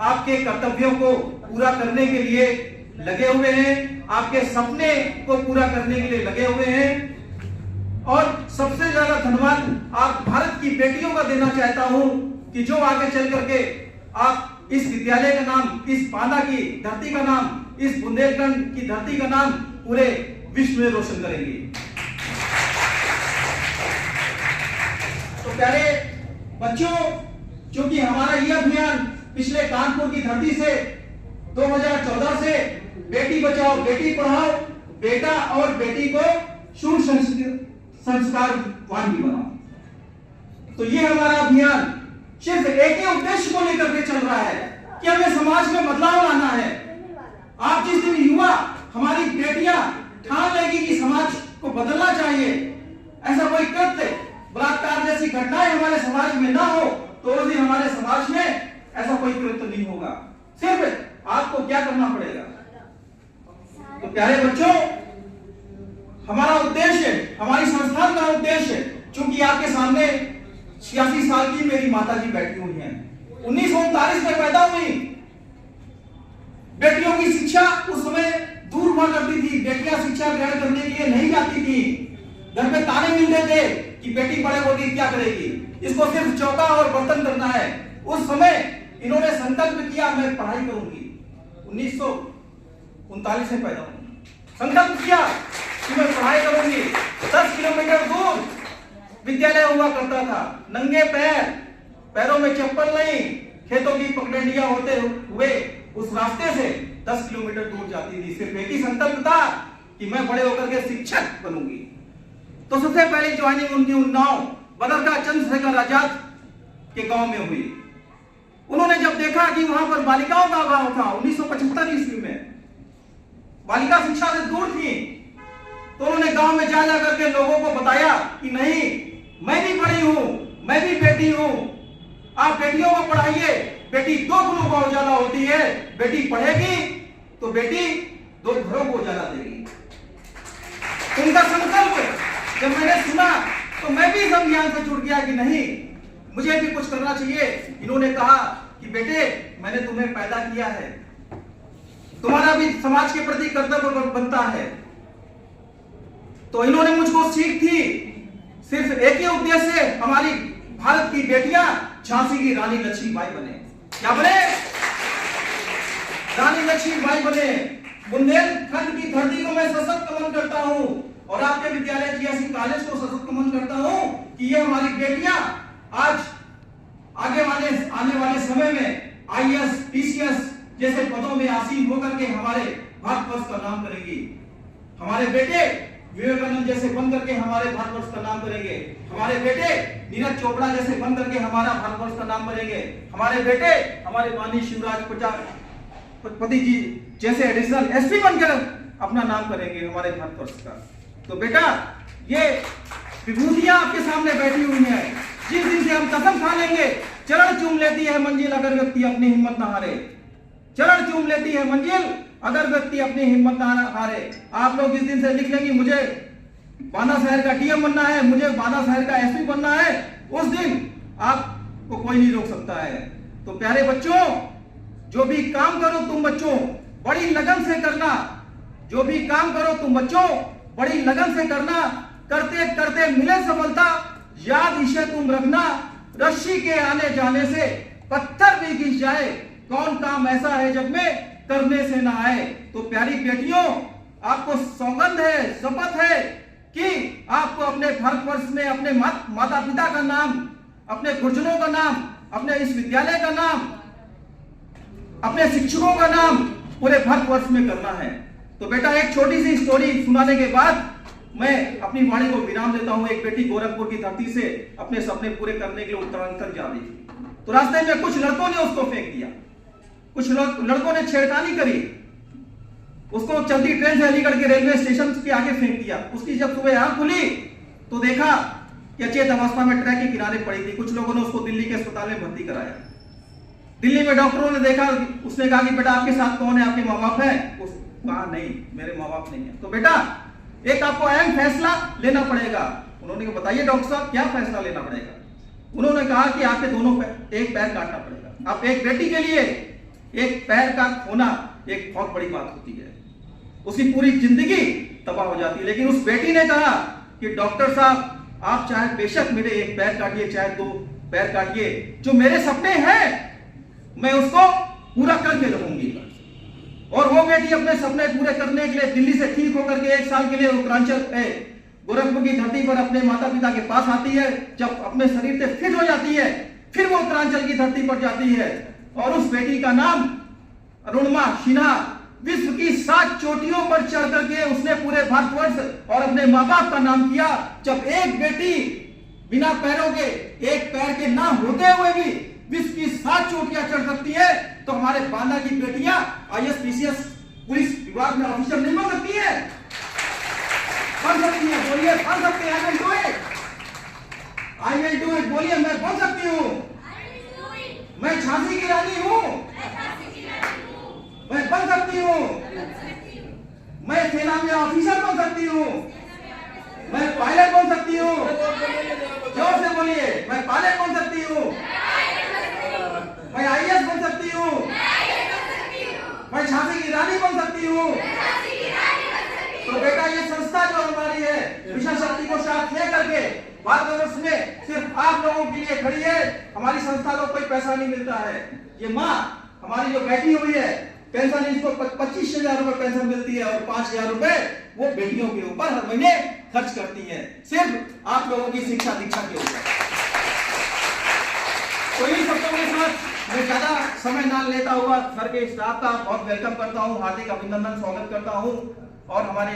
आपके कर्तव्यों को पूरा करने के लिए लगे हुए हैं, आपके सपने को पूरा करने के लिए लगे हुए हैं। और सबसे ज्यादा धन्यवाद आप भारत की बेटियों का देना चाहता हूं कि जो आगे चल करके आप इस विद्यालय का नाम, इस बांदा की धरती का नाम, इस बुंदेलखंड की धरती का नाम पूरे विश्व में रोशन करेंगे। तो प्यारे बच्चों, क्योंकि हमारा यह अभियान पिछले कानपुर की धरती से 2014 से बेटी बचाओ बेटी पढ़ाओ, बेटा और बेटी को शुभ संस्कारवान भी बनाओ, तो ये हमारा अभियान सिर्फ एक ही उद्देश्य को लेकर के चल रहा है कि हमें समाज में बदलाव लाना है। आप जिस दिन युवा, हमारी बेटियां ठान लेगी कि समाज को बदलना चाहिए, ऐसा कोई कृत्य, बलात्कार जैसी घटनाएं हमारे समाज में ना हो, तो उस दिन हमारे समाज में ऐसा कोई कृत्य नहीं होगा। सिर्फ आपको क्या करना पड़ेगा। तो प्यारे बच्चों, हमारा उद्देश्य, हमारी संस्थान का उद्देश्य, चूंकि आपके सामने 86 साल की मेरी माताजी बैठी हुई हैं, 1939 में पैदा हुई। बेटियों की शिक्षा उस समय दूर हुआ करती थी, बेटियां शिक्षा ग्रहण करने के लिए नहीं जाती थी। घर में ताने मिलते थे कि बेटी बड़े होगी क्या करेगी, इसको सिर्फ चौका और बर्तन करना है। उस समय इन्होंने संकल्प किया मैं पढ़ाई करूंगी। 1939 में पैदा हुई, संकल्प किया कि मैं पढ़ाई करूंगी। 10 किलोमीटर दूर विद्यालय हुआ करता था, नंगे पैर, पैरों में चप्पल नहीं, खेतों की पगडंडियां होते हुए उस रास्ते से 10 किलोमीटर दूर जाती थी। सिर्फ एक ही संकल्प था कि मैं बड़े होकर के शिक्षक बनूंगी। तो सबसे पहली ज्वाइनिंग उनकी उन्नाव बदरगाह चंद्रशेखर आजाद के गांव में हुई। उन्होंने जब देखा कि वहां पर बालिकाओं का अभाव था, 1975 ईस्वी में बालिका शिक्षा से दूर थी, तो उन्होंने गांव में जा करके लोगों को बताया कि नहीं, मैं भी पढ़ी हूं, मैं भी बेटी हूं, आप बेटियों को पढ़ाइए। बेटी 2 गुणों को उजाला होती है, बेटी पढ़ेगी तो बेटी 2 घरों को उजाला देगी। उनका संकल्प जब मैंने सुना तो मैं भी इस अभियान से जुड़ गया कि नहीं, मुझे भी कुछ करना चाहिए। इन्होंने कहा कि बेटे, मैंने तुम्हें पैदा किया है, तुम्हारा भी समाज के प्रति कर्तव्य बनता है। तो इन्होंने मुझको सीख थी, सिर्फ एक ही उद्देश्य, हमारी भारत की बेटियां झांसी की रानी लक्ष्मीबाई बने। क्या बने? रानी लक्ष्मीबाई बने। बुंदेलखंड की धरती को मैं सशक्त नमन करता हूं और आपके विद्यालय जीएससी कॉलेज को सशक्त नमन करता हूं कि ये हमारी बेटियां आज आने वाले समय में आईएएस, पीसीएस जैसे पदों में आसीन होकर के हमारे भारतवर्ष का नाम करेंगी। हमारे बेटे विवेकानंद जैसे बन करके हमारे भारतवर्ष का नाम करेंगे। हमारे बेटे नीरज चोपड़ा जैसे बन करके हमारा भारतवर्ष का नाम करेंगे। हमारे बेटे हमारे माननीय शिवराज प्रजापति जी जैसे एडिशनल एसपी बनकर अपना नाम करेंगे हमारे भारतवर्ष का। तो बेटा, ये विभूतियां आपके सामने बैठी हुई हैं। जिस दिन से हम कसम खा लेंगे, चरण चूम लेती है मंजिल अगर व्यक्ति अपनी हिम्मत न हारे। चरण चूम लेती है मंजिल अगर व्यक्ति अपनी हिम्मत ना हारे। आप लोग इस दिन से लिख लेंगे मुझे बांदा शहर का डीएम बनना है, मुझे बांदा शहर का एसपी बनना है, उस दिन आपको कोई नहीं रोक सकता है। तो प्यारे बच्चों, जो भी काम करो तुम बच्चों बड़ी लगन से करना। जो भी काम करो तुम बच्चों बड़ी लगन से करना। करते करते मिले सफलता, याद इसे तुम रखना। रस्सी के आने जाने से पत्थर भी घिस जाए, कौन काम ऐसा है जब में करने से ना आए। तो प्यारी बेटियों, आपको सौगंध है, शपथ है कि आपको अपने भारतवर्ष में अपने माता पिता का नाम, अपने गुरुजनों का नाम, अपने इस विद्यालय का नाम, अपने शिक्षकों का नाम पूरे भारतवर्ष में करना है। तो बेटा, एक छोटी सी स्टोरी सुनाने के बाद मैं अपनी वाणी को विराम देता हूं। एक बेटी गोरखपुर की धरती से अपने सपने पूरे करने के लिए उत्तराखंड जा रही थी, तो रास्ते में कुछ लड़कों ने उसको फेंक दिया। कुछ लड़कों ने छेड़खानी करी, उसको चलती ट्रेन से अलीगढ़ के रेलवे स्टेशन के आगे फेंक दिया। उसकी जब सुबह आंख खुली तो देखा कि अचेत अवस्था में ट्रैक के किनारे पड़ी थी। कुछ लोगों ने उसको दिल्ली के अस्पताल में भर्ती कराया। दिल्ली में डॉक्टरों ने देखा, उसने कहा कि बेटा आपके साथ कौन है, आपके माँ बाप है? कहा नहीं, मेरे माँ बाप नहीं है। तो बेटा, एक आपको अहम फैसला लेना पड़ेगा। उन्होंने कहा बताइए डॉक्टर साहब, क्या फैसला लेना पड़ेगा? उन्होंने कहा कि आपके दोनों एक पैर काटना पड़ेगा। आप एक बेटी के लिए एक पैर का खोना एक बहुत बड़ी बात होती है, उसकी पूरी जिंदगी तबाह हो जाती है। लेकिन उस बेटी ने कहा कि डॉक्टर साहब आप चाहे बेशक मेरे एक पैर काटिए चाहे 2 पैर काटिए, जो मेरे सपने हैं मैं उसको पूरा करके रहूंगी। और वो बेटी अपने सपने पूरे करने के लिए दिल्ली से ठीक होकर के 1 साल के लिए उत्तरांचल गोरखपुर की धरती पर अपने माता पिता के पास आती है। जब अपने शरीर से फिट हो जाती है फिर वो उत्तरांचल की धरती पर जाती है और उस बेटी का नाम अरुणिमा सिन्हा। विश्व की 7 चोटियों पर चढ़ करके उसने पूरे भारतवर्ष और अपने माँ बाप का नाम किया। जब एक बेटी बिना पैरों के, एक पैर के ना होते हुए भी विश्व की 7 चोटियां चढ़ सकती है, तो हमारे बांदा की बेटियां IAS PCS पुलिस विभाग में ऑफिसर नहीं बन सकती है? बन सकती है, बोलिए बन सकती है। I will do it, बोलिए मैं बन सकती हूँ। मैं झांसी की रानी हूँ, मैं बन सकती हूँ। मैं सेना में ऑफिसर बन सकती हूँ, मैं पायलट बन सकती हूँ। जोर से बोलिए, मैं पायलट बन सकती हूँ, मैं IAS बन सकती हूँ, मैं झांसी की रानी बन सकती हूँ। तो बेटा ये संस्था जो हमारी है मिशन शक्ति को साथ ले करके भारतवर्ष में सिर्फ आप लोगों के लिए खड़ी है। हमारी संस्था को कोई पैसा नहीं मिलता है। ये माँ हमारी जो बैठी हुई है, पेंशन इसको 25,000 रुपए पेंशन मिलती है और 5,000 रुपए वो बेटियों के ऊपर हर महीने खर्च करती है, सिर्फ आप लोगों की शिक्षा दीक्षा के ऊपर। तो इन शब्दों के साथ मैं ज्यादा समय ना लेता हुआ सर के स्टाफ का बहुत वेलकम करता हूँ, हार्दिक अभिनंदन स्वागत करता हूँ। और हमारे